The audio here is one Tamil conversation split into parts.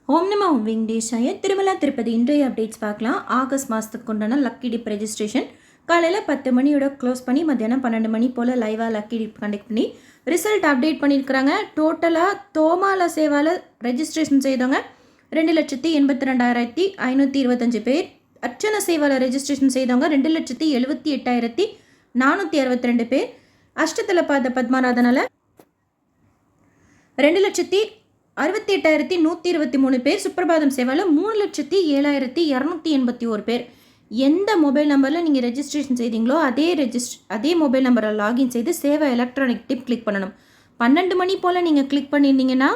ஓம் நம ஓம் வெங்கடேஷாய. திருமலா திருப்பதி இன்றைய அப்டேட்ஸ் பார்க்கலாம். ஆகஸ்ட் மாதத்துக்கு உண்டான லக்கி டிப் ரெஜிஸ்ட்ரேஷன் காலையில் 10 மணியோட க்ளோஸ் பண்ணி மத்தியானம் 12 மணி போல் லைவாக லக்கி டிப் கண்டக்ட் பண்ணி ரிசல்ட் அப்டேட் பண்ணியிருக்கிறாங்க. டோட்டலாக தோமால சேவால ரெஜிஸ்ட்ரேஷன் செய்தவங்க 2,82,525 பேர். அர்ச்சன சேவால ரெஜிஸ்ட்ரேஷன் செய்தவங்க 2,78,462 பேர். அஷ்டதல பாத பத்மநாதனால 2,68,123 பேர். சுப்பிரபாதம் சேவால 3,07,281 பேர். எந்த மொபைல் நம்பரில் நீங்கள் ரெஜிஸ்ட்ரேஷன் செய்தீங்களோ அதே மொபைல் நம்பரில் லாகின் செய்து சேவா எலக்ட்ரானிக் டிப் கிளிக் பண்ணணும். 12 மணி போல் நீங்கள் கிளிக் பண்ணியிருந்தீங்கன்னா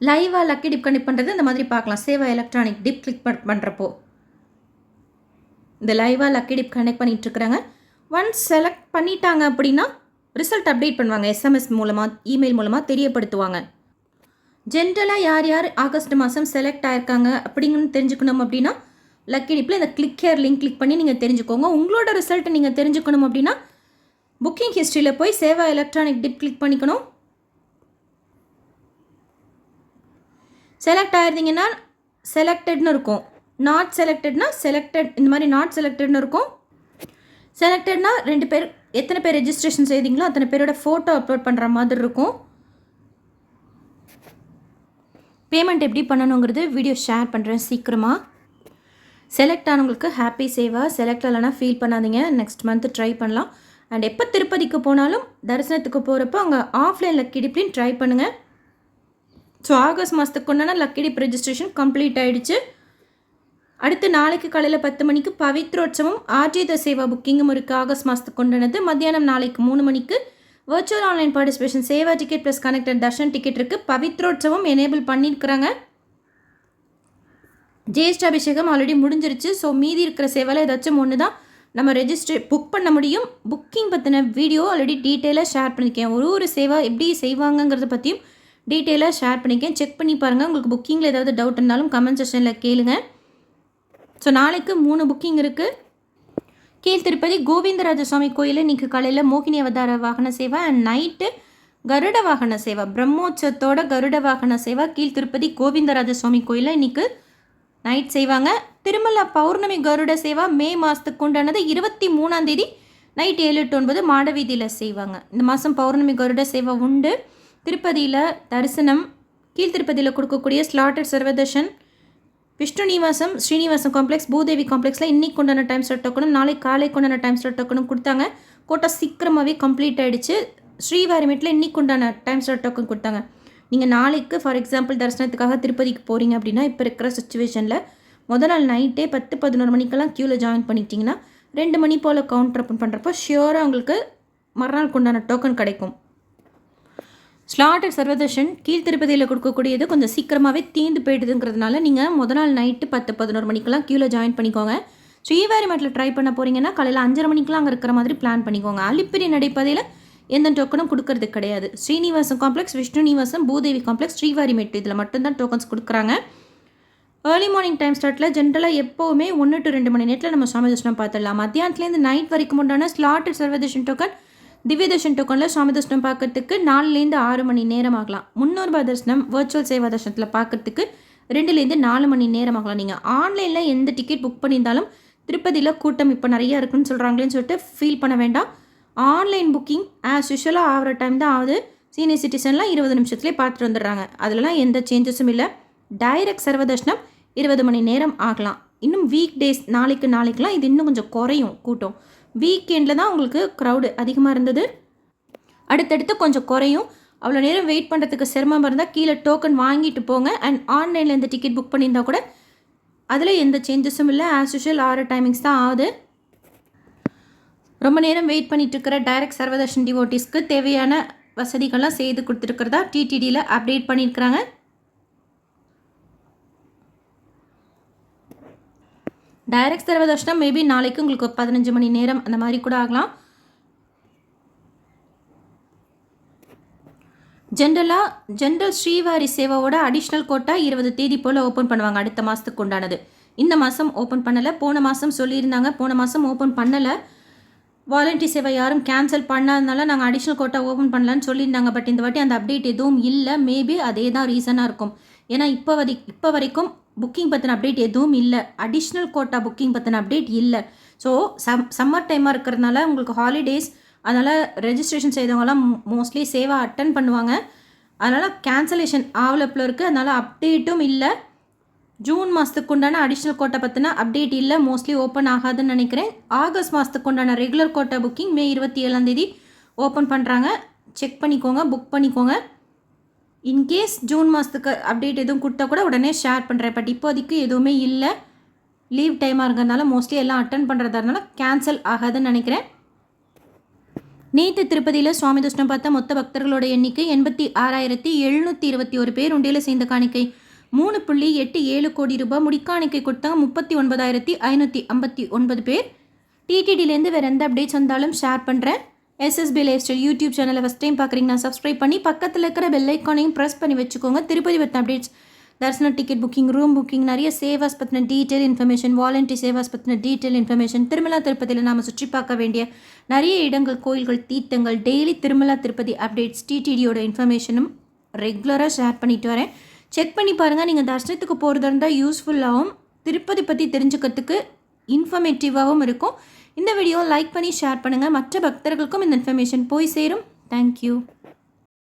லைவாக லக்கி டிப் கனெக்ட் பண்ணுறது இந்த மாதிரி பார்க்கலாம். சேவா எலக்ட்ரானிக் டிப் கிளிக் பண்ணுறப்போ இந்த லைவாக லக்கி டிப் கனெக்ட் பண்ணிகிட்ருக்குறாங்க. ஒன்ஸ் செலக்ட் பண்ணிட்டாங்க அப்படின்னா ரிசல்ட் அப்டேட் பண்ணுவாங்க. எஸ்எம்எஸ் மூலமாக இமெயில் மூலமாக தெரியப்படுத்துவாங்க. ஜென்ரலாக யார் யார் ஆகஸ்ட் மாதம் செலக்ட் ஆயிருக்காங்க அப்படிங்கன்னு தெரிஞ்சுக்கணும் அப்படின்னா லக்கி டிப்பில் இந்த கிளிக் ஹியர் லிங்க் கிளிக் பண்ணி நீங்கள் தெரிஞ்சுக்கோங்க. உங்களோட ரிசல்ட்டை நீங்கள் தெரிஞ்சுக்கணும் அப்படின்னா புக்கிங் ஹிஸ்ட்ரியில் போய் சேவா எலக்ட்ரானிக் டிப் கிளிக் பண்ணிக்கணும். செலக்ட் ஆயிருந்தீங்கன்னா செலக்டட்னு இருக்கும். நாட் செலக்டட்னா செலக்டட், இந்த மாதிரி நாட் செலக்டட்னு இருக்கும். செலக்டட்னா 2 பேர், எத்தனை பேர் ரெஜிஸ்ட்ரேஷன் செய்தீங்களோ அத்தனை பேரோட ஃபோட்டோ அப்லோட் பண்ணுற மாதிரி இருக்கும். பேமெண்ட் எப்படி பண்ணணுங்கிறது வீடியோ ஷேர் பண்ணுறேன் சீக்கிரமாக. செலக்ட் ஆனவங்களுக்கு ஹாப்பி சேவா. செலக்ட் ஆகலைன்னா ஃபீல் பண்ணாதீங்க, நெக்ஸ்ட் மந்த் ட்ரை பண்ணலாம். அண்ட் எப்போ திருப்பதிக்கு போனாலும் தரிசனத்துக்கு போகிறப்போ அங்கே ஆஃப்லைன் லக்கி டிப்லையும் ட்ரை பண்ணுங்கள். ஸோ ஆகஸ்ட் மாதத்துக்கு ஒன்றான லக்கி டிப் ரெஜிஸ்ட்ரேஷன் கம்ப்ளீட் ஆகிடுச்சு. அடுத்து நாளைக்கு காலையில் 10 மணிக்கு பவித்ரோற்சவம் ஆர்ஜித சேவா புக்கிங்கும் இருக்குது. ஆகஸ்ட் மாதத்துக்கு கொண்டானது. மத்தியானம் நாளைக்கு 3 மணிக்கு virtual online participation Seva ticket plus connected Darshan ticket இருக்குது. பவித்ரோற்சவம் எனேபிள் பண்ணியிருக்கிறாங்க. ஜேஷ்டாபிஷேகம் ஆல்ரெடி முடிஞ்சிருச்சு. ஸோ மீதி இருக்கிற சேவையில் ஏதாச்சும் ஒன்று தான் நம்ம புக் பண்ண முடியும். புக்கிங் பற்றின வீடியோ ஆல்ரெடி டீட்டெயிலாக ஷேர் பண்ணியிருக்கேன். ஒரு சேவா எப்படி செய்வாங்கங்கிறத பற்றியும் டீட்டெயிலாக ஷேர் பண்ணியிருக்கேன். செக் பண்ணி பாருங்கள். உங்களுக்கு புக்கிங்கில் ஏதாவது டவுட் இருந்தாலும் கமெண்ட் செக்ஷனில் கேளுங்க. ஸோ நாளைக்கு 3 புக்கிங் இருக்குது. கீழ் திருப்பதி கோவிந்தராஜ சுவாமி கோயிலில் இன்றைக்கி காலையில் மோகினி அவதார வாகன சேவா அண்ட் நைட்டு கருட வாகன சேவா, பிரம்மோற்சவத்தோட கருட வாகன சேவா கீழ் திருப்பதி கோவிந்தராஜ சுவாமி கோயிலில் இன்றைக்கி நைட் செய்வாங்க. திருமலா பௌர்ணமி கருட சேவா மே மாதத்துக்கு உண்டானது 23ஆம் தேதி நைட் 7 to 9 மாடவீதியில் செய்வாங்க. இந்த மாதம் பௌர்ணமி கருட சேவா உண்டு. திருப்பதியில் தரிசனம், கீழ் திருப்பதியில் கொடுக்கக்கூடிய ஸ்லாட்டட் சர்வதர்ஷன், விஷ்ணு நிவாசம், ஸ்ரீனிவாசம் காம்ப்ளெக்ஸ், பூதேவி காம்ப்ளெக்ஸில் இன்றைக்கி கொண்டான டைம் ஸ்லாட் டோக்கனும் நாளைக்கு காலை கொண்டான டைம் ஸ்லாட் டோக்கனும் கொடுத்தாங்க. கோட்டா சீக்கிரமாகவே கம்ப்ளீட் ஆகிடுச்சு. ஸ்ரீவாரிமேட்டில் இன்றைக்கி கொண்டான டைம் ஸ்லாட் டோக்கன் கொடுத்தாங்க. நீங்கள் நாளைக்கு ஃபார் எக்ஸாம்பிள் தரிசனத்துக்காக திருப்பதிக்கு போகிறீங்க அப்படின்னா இப்போ இருக்கிற சுச்சுவேஷனில் முதல் நாள் நைட்டே 10-11 மணிக்கெல்லாம் க்யூவில் ஜாயின் பண்ணிக்கிட்டிங்கன்னா 2 மணி போல் கவுண்டர் ஓப்பன் பண்ணுறப்போ ஷியோராக உங்களுக்கு மறுநாள் கொண்டான டோக்கன் கிடைக்கும். ஸ்லாட்டட் சர்வதர்ஷன் கீழ் திருப்பதியில் கொடுக்கக்கூடியது கொஞ்சம் சீக்கிரமாகவே தீர்ந்து போயிடுதுங்கிறதுனால நீங்கள் முதல் நாள் நைட்டு 10-11 மணிக்கெல்லாம் க்யூவில் ஜாயின் பண்ணிக்கோங்க. ஸ்ரீவாரிமேட்டில் ட்ரை பண்ண போகிறீங்கன்னா காலையில் 5:30 மணிக்கெலாம் அங்கே இருக்கிற மாதிரி பிளான் பண்ணிக்கோங்க. அலிப்பிரி நடைபாதையில் எந்த டோக்கனும் கொடுக்கறது கிடையாது. ஸ்ரீனிவாசம் காம்ப்ளெக்ஸ், விஷ்ணு நிவாசம், பூதேவி காம்ப்ளெக்ஸ், ஸ்ரீவாரிமேட் இதில் மட்டும்தான் டோக்கன்ஸ் கொடுக்குறாங்க. ஏர்லி மார்னிங் டைம் ஸ்லாட்டில் ஜென்ரலாக எப்போவுமே 1 to 2 மணி நேரத்தில் நம்ம சுவாமி தர்ஷனம் பார்த்துடலாம். மத்தியானத்துலேருந்து நைட் வரைக்கும் உண்டான ஸ்லாட்டட் சர்வதர்ஷன் டோக்கன், திவ்ய தர்ஷன் டோக்கனில் சுவாமி தர்ஷனம் பார்க்கறதுக்கு 4லேருந்து 6 மணி நேரம் ஆகலாம். 300 ரூபாய் தர்ஷனம் வர்ச்சுவல் சேவா தர்ஷனத்தில் பார்க்கறதுக்கு 2லேருந்து 4 மணி நேரம் ஆகலாம். நீங்கள் ஆன்லைனில் எந்த டிக்கெட் புக் பண்ணியிருந்தாலும் திருப்பதியில் கூட்டம் இப்போ நிறையா இருக்குன்னு சொல்கிறாங்களேன்னு சொல்லிட்டு ஃபீல் பண்ண வேண்டாம். ஆன்லைன் புக்கிங் ஆஸ் யூஷுவலாக ஆகிற டைம் தான் ஆகுது. சீனியர் சிட்டிசன்லாம் 20 நிமிஷத்துலேயே பார்த்துட்டு வந்துடுறாங்க. அதிலலாம் எந்த சேஞ்சஸும் இல்லை. டைரக்ட் சர்வதர்ஷனம் 20 மணி நேரம் ஆகலாம். இன்னும் வீக் டேஸ் நாளைக்கெலாம் இது இன்னும் கொஞ்சம் குறையும் கூட்டம். வீக்கெண்டில் தான் உங்களுக்கு க்ரௌடு அதிகமாக இருந்தது. அடுத்தடுத்து கொஞ்சம் குறையும். அவ்வளோ நேரம் வெயிட் பண்ணுறதுக்கு சிரமமாக இருந்தால் கீழே டோக்கன் வாங்கிட்டு போங்க. அண்ட் ஆன்லைனில் இந்த டிக்கெட் புக் பண்ணியிருந்தால் கூட அதில் எந்த சேஞ்சஸும் இல்லை. ஆஸ் யூஷுவல் 6 டைமிங்ஸ் தான் ஆகுது. ரொம்ப நேரம் வெயிட் பண்ணிட்டு இருக்கிற டைரக்ட் சர்வதர்ஷன் டிவோட்டிஸ்க்கு தேவையான வசதிகள்லாம் செய்து கொடுத்துருக்கிறதா டிடிடியில் அப்டேட் பண்ணியிருக்கிறாங்க. டைரக்ட் சர்வதர்ஷனம் மேபி நாளைக்கு உங்களுக்கு 15 மணி நேரம் அந்த மாதிரி கூட ஆகலாம். ஜென்ரல் ஸ்ரீவாரி சேவாவோட அடிஷ்னல் கோட்டா 20 தேதி போல் ஓப்பன் பண்ணுவாங்க. அடுத்த மாதத்துக்கு உண்டானது இந்த மாதம் ஓப்பன் பண்ணலை. போன மாதம் சொல்லியிருந்தாங்க, போன மாதம் ஓப்பன் பண்ணலை. வாலண்டரி சேவை யாரும் கேன்சல் பண்ணாதனால நாங்கள் அடிஷ்னல் கோட்டா ஓப்பன் பண்ணலான்னு சொல்லியிருந்தாங்க. பட் இந்த வாட்டி அந்த அப்டேட் எதுவும் இல்லை. மேபி அதே தான் ரீசனாக இருக்கும். ஏன்னா இப்போ வரைக்கும் புக்கிங் பற்றின அப்டேட் எதுவும் இல்லை. அடிஷ்னல் கோட்டா புக்கிங் பற்றின அப்டேட் இல்லை. ஸோ சம்மர் டைமாக இருக்கிறதுனால உங்களுக்கு ஹாலிடேஸ், அதனால் ரெஜிஸ்ட்ரேஷன் செய்தவங்கலாம் மோஸ்ட்லி சேவை அட்டன் பண்ணுவாங்க. அதனால் கேன்சலேஷன் ஆவலப்பில் இருக்குது. அதனால் அப்டேட்டும் இல்லை. ஜூன் மாதத்துக்கு உண்டான அடிஷ்னல் கோட்டா பற்றின அப்டேட் இல்லை. மோஸ்ட்லி ஓப்பன் ஆகாதுன்னு நினைக்கிறேன். ஆகஸ்ட் மாதத்துக்கு உண்டான ரெகுலர் கோட்டா புக்கிங் மே 27 ஓப்பன் பண்ணுறாங்க. செக் பண்ணிக்கோங்க, புக் பண்ணிக்கோங்க. இன்கேஸ் ஜூன் மாதத்துக்கு அப்டேட் எதுவும் கொடுத்தா கூட உடனே ஷேர் பண்ணுறேன். பட் இப்போதைக்கு எதுவுமே இல்லை. லீவ் டைமாக இருக்கிறதுனால மோஸ்ட்லி எல்லாம் அட்டன் பண்ணுறதா இருந்தாலும் கேன்சல் ஆகாதுன்னு நினைக்கிறேன். நேற்று திருப்பதியில் சுவாமி தரிசனம் பார்த்த மொத்த பக்தர்களோட எண்ணிக்கை 86,721 பேர். உண்டியில் சேர்ந்த காணிக்கை 3.87 கோடி ரூபாய். முடிக்காணிக்கை கொடுத்தாங்க 39,559 பேர். டிடிடிலேருந்து வேறு எந்த அப்டேட்ஸ் வந்தாலும் ஷேர் பண்ணுறேன். எஸ்எஸ்பி லைஃப் ஸ்டைல் யூடியூப் சேனலை ஃபஸ்ட் டைம் பார்க்குறீங்கன்னா சப்ஸ்கிரைப் பண்ணி பக்கத்தில் இருக்கிற பெல் ஐக்கானையும் ப்ரெஸ் பண்ணி வச்சுக்கோங்க. திருப்பதி பற்றின அப்டேட்ஸ், தரிசன டிக்கெட் புக்கிங், ரூம் புக்கிங், நிறைய சேவாஸ் பற்றின டீட்டெயில் இன்ஃபர்மேஷன், வாலண்டரி சேவாஸ் பற்றின டீட்டெயில் இன்ஃபர்மேஷன், திருமலா திருப்பதியில் நாம் சுற்றி பார்க்க வேண்டிய நிறைய இடங்கள், கோயில்கள், தீர்த்தங்கள், டெய்லி திருமலா திருப்பதி அப்டேட்ஸ், டிடிடியோட இன்ஃபர்மேஷனும் ரெகுலராக ஷேர் பண்ணிட்டு வரேன். செக் பண்ணி பாருங்கள். நீங்கள் தரிசனத்துக்கு போகிறதா இருந்தால் யூஸ்ஃபுல்லாகவும் திருப்பதி பற்றி தெரிஞ்சுக்கிறதுக்கு இன்ஃபர்மேட்டிவாகவும் இருக்கும். இந்த வீடியோ லைக் பண்ணி ஷேர் பண்ணுங்கள். மற்ற பக்தர்களுக்கும் இந்த இன்ஃபர்மேஷன் போய் சேரும். தேங்க்யூ.